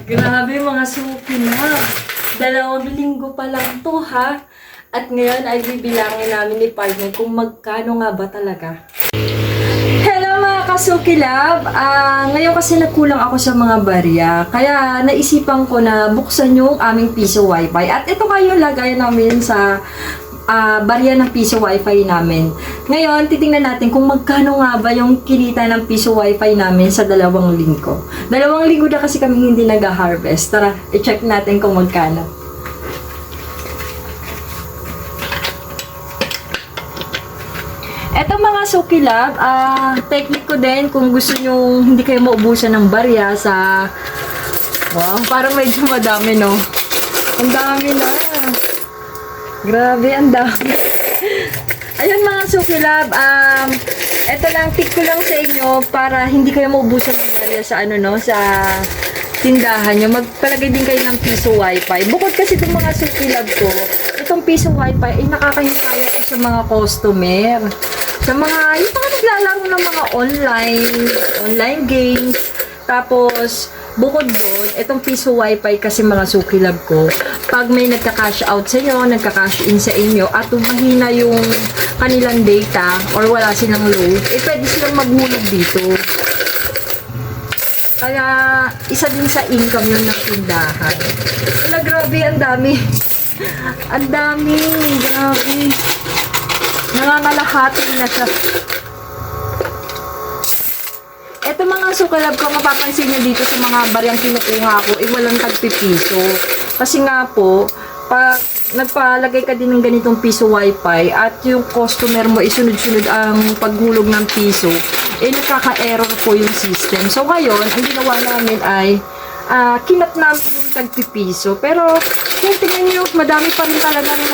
Grabe mga suki na. 2 linggo pa lang to ha. At ngayon ay bibilangin namin ni partner kung magkano nga ba talaga. Hello mga kasuki love! Ngayon kasi nagkulang ako sa mga barya. Kaya naisipan ko na buksan yung aming piso wifi. At ito nga yung lagayan namin sa barya ng piso wifi namin. Ngayon, titingnan natin kung magkano nga ba yung kinita ng piso wifi namin sa 2 linggo. 2 linggo na kasi kami hindi nag-harvest. Tara, i-check natin kung magkano. Eto mga suki love, technique ko din kung gusto nyo hindi kayo maubusan ng barya sa... Wow, parang medyo madami no? Ang dami na! Grabe, ang dami. Ayun mga suki love, eto lang, tip ko lang sa inyo para hindi kayo maubusan ng barya sa ano no, sa tindahan nyo. Magpalagay din kayo ng piso wifi. Bukod kasi itong mga suki love ko, itong piso wifi ay nakakahintaya ko sa mga customer. Sa mga, yung mga naglalaro ng mga online games. Tapos, bukod doon, itong piso wifi kasi mga suki love ko, pag may nagka-cash out sa inyo, nagka-cash in sa inyo, at mahina yung kanilang data, or wala silang load, pwede silang maghulog dito. Kaya, isa din sa income yun ng tindahan. Wala, grabe, ang dami. Ang dami, grabe. Nangangalahati na siya. Ito mga sukalab ko, mapapansin nyo dito sa mga baryang kinukuha ko, walang tagpipiso. Kasi nga po, pag nagpalagay ka din ng ganitong piso wifi at yung customer mo isunod-sunod ang paghulog ng piso, nagkaka-error po yung system. So ngayon, ang ginawa namin ay kinat namin yung tagpipiso. Pero kung tingnan nyo, madami pa rin talaga ng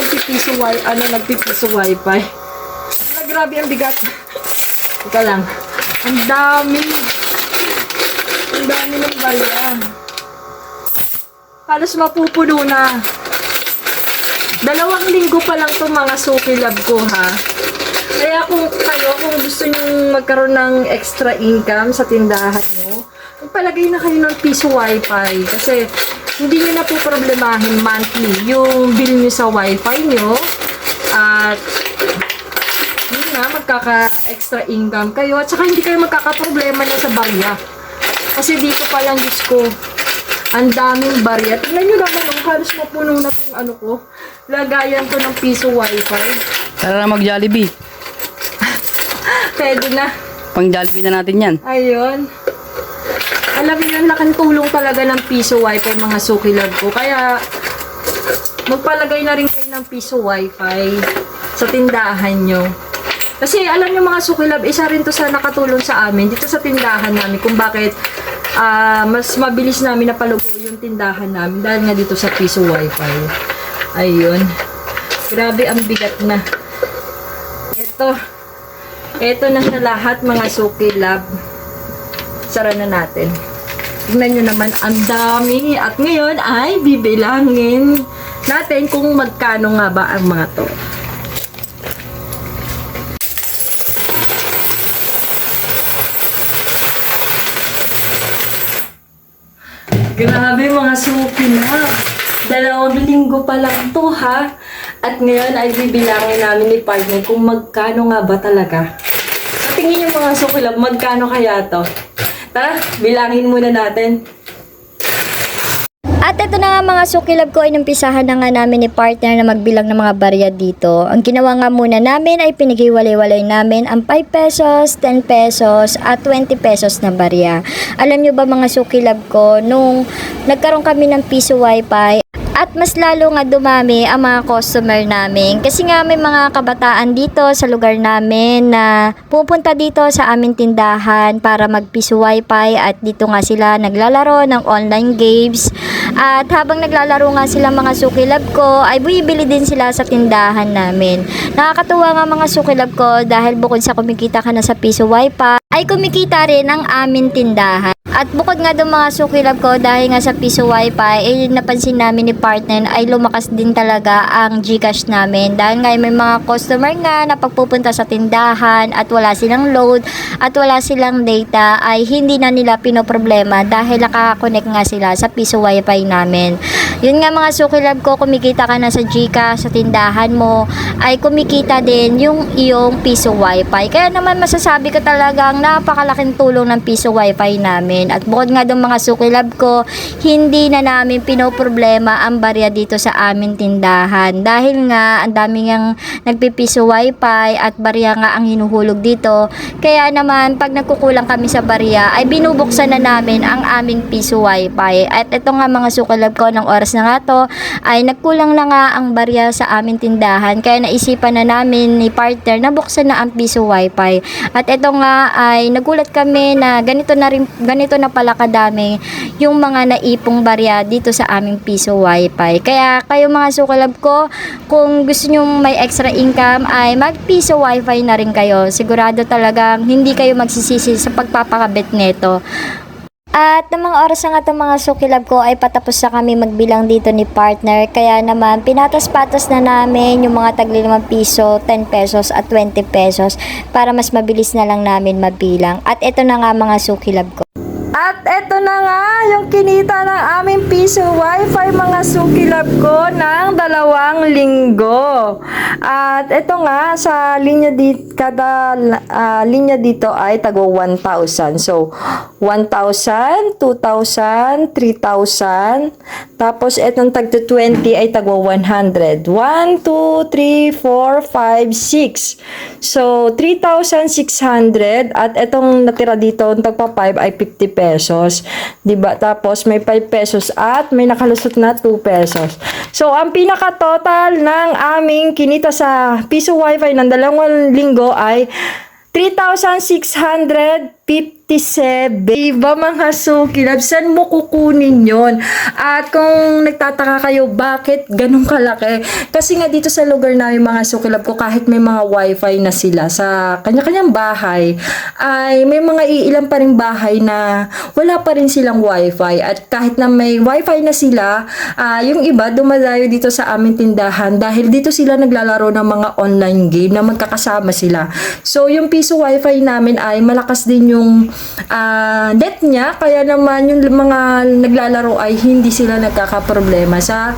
nagpipiso wifi. Grabe ang bigat. Ika lang. Ang dami. Ang dami ng barya. Halos mapupuno na. 2 linggo pa lang to mga suki love ko ha. Kaya kung gusto nyo magkaroon ng extra income sa tindahan nyo, magpalagay na kayo ng piso wifi. Kasi hindi nyo na po problemahin monthly yung bill nyo sa wifi nyo. At magkaka-extra income kayo at saka hindi kayo magkaka-problema na sa barya. Kasi dito pa lang, Diyos ko, ang daming barya. Tingnan nyo naman, halos mapuno na itong ano ko. Lagayan ko ng piso wifi. Tara na mag-Jollibee. Pwede na. Pang-Jollibee na natin yan. Ayun. Alam nyo, laking tulong talaga ng piso wifi mga suki love ko. Kaya, magpalagay na rin kayo ng piso wifi sa tindahan nyo. Kasi alam niyo mga suki love, isa rin to sa nakatulong sa amin dito sa tindahan namin kung bakit mas mabilis namin napalugo yung tindahan namin dahil nga dito sa piso wifi. Ayun. Grabe ang bigat na. Ito na sa lahat mga suki love. Sara na natin. Tingnan nyo naman, ang dami. At ngayon ay bibilangin natin kung magkano nga ba ang mga to. Grabe mga suki na. 2 linggo pa lang to ha. At ngayon ay bibilangin namin ni partner kung magkano nga ba talaga. Sa tingin yung mga suki love, magkano kaya to? Tara, bilangin muna natin. At ito na nga mga suki love ko, ay numpisahan na nga namin ni partner na magbilang ng mga barya dito. Ang ginawa nga muna namin ay pinag-iwalay-walay namin ang 5 pesos, 10 pesos at 20 pesos na barya. Alam nyo ba mga suki love ko, nung nagkaroon kami ng piso wifi, at mas lalo nga dumami ang mga customer namin. Kasi nga may mga kabataan dito sa lugar namin na pupunta dito sa aming tindahan para magpiso wifi at dito nga sila naglalaro ng online games. At habang naglalaro nga sila mga suki love ko, ay bumibili din sila sa tindahan namin. Nakakatuwa nga mga suki love ko dahil bukod sa kumikita ka na sa piso wifi, ay kumikita rin ang aming tindahan. At bukod nga doon mga sukilab ko, dahil nga sa piso wifi, napansin namin ni partner ay lumakas din talaga ang GCash namin. Dahil nga may mga customer nga na pagpupunta sa tindahan at wala silang load at wala silang data, ay hindi na nila pinoproblema dahil nakakonect nga sila sa piso wifi namin. Yun nga mga sukilab ko, kumikita ka na sa GCash, sa tindahan mo, ay kumikita din yung iyong piso wifi. Kaya naman masasabi ko talagang napakalaking tulong ng piso wifi namin. At bukod nga doon mga sukilab ko, hindi na namin pinoproblema ang barya dito sa amin tindahan. Dahil nga ang dami ngang nagpipiso wifi at barya nga ang hinuhulog dito. Kaya naman pag nagkukulang kami sa barya, ay binubuksan na namin ang aming piso wifi. At ito nga mga sukilab ko, ng oras na nga to, ay nagkulang na nga ang barya sa aming tindahan. Kaya naisipan na namin ni partner na buksan na ang piso wifi. At ito nga ay nagulat kami na ganito na pala kadami yung mga naipong barya dito sa aming piso wifi. Kaya kayo mga sukilab ko, kung gusto nyo may extra income ay mag piso wifi na rin kayo. Sigurado talagang hindi kayo magsisisi sa pagpapakabit neto. At ng mga oras na nga itong mga sukilab ko ay patapos na kami magbilang dito ni partner. Kaya naman pinatas-patas na namin yung mga tagli 5 piso, 10 pesos at 20 pesos para mas mabilis na lang namin mabilang. At ito na nga mga sukilab ko. At eto na nga yung kinita ng aming piso wifi mga sukilab ko ng 2 linggo. At eto nga sa linya dito, kada linya dito ay tago 1,000. So 1,000, 2,000, 3,000. Tapos etong tag 20 ay tago 100. 1, 2, 3, 4, 5, 6. So 3,600 at etong natira dito tagpa 5 ay 50 pesos. Diba? Tapos may 5 pesos at may nakalusot na 2 pesos. So ang pinaka total ng aming kinita sa piso wifi ng 2 linggo ay 3,657. Diba mga sukilab? Saan mo kukunin yon? At kung nagtataka kayo, bakit ganun kalaki? Kasi nga dito sa lugar namin mga sukilab ko, kahit may mga wifi na sila sa kanya-kanyang bahay, ay may mga iilan pa rin bahay na wala pa rin silang wifi. At kahit na may wifi na sila, yung iba dumadayo dito sa aming tindahan dahil dito sila naglalaro ng mga online game na magkakasama sila. So yung piso wifi namin ay malakas din yung net niya, kaya naman yung mga naglalaro ay hindi sila nagkakaproblema sa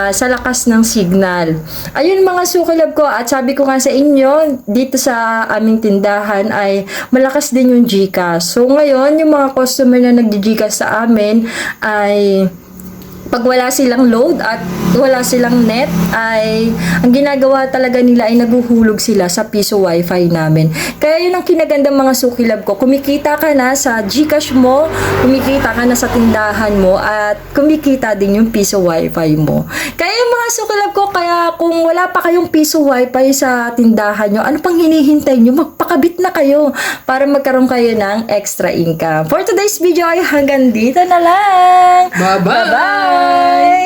lakas ng signal. Ayun mga sukilab ko, at sabi ko nga sa inyo, dito sa aming tindahan ay malakas din yung GCash. So ngayon, yung mga customer na nag-GCash sa amin ay pag wala silang load at wala silang net, ay ang ginagawa talaga nila ay naguhulog sila sa piso wifi namin. Kaya yun ang kinaganda mga sukilab ko. Kumikita ka na sa GCash mo, kumikita ka na sa tindahan mo, at kumikita din yung piso wifi mo. Kaya yung mga sukilab ko, kaya kung wala pa kayong piso wifi sa tindahan nyo, ano pang hinihintay nyo? Magpakabit na kayo para magkaroon kayo ng extra income. For today's video ay hanggang dito na lang. Bye-bye! Bye-bye!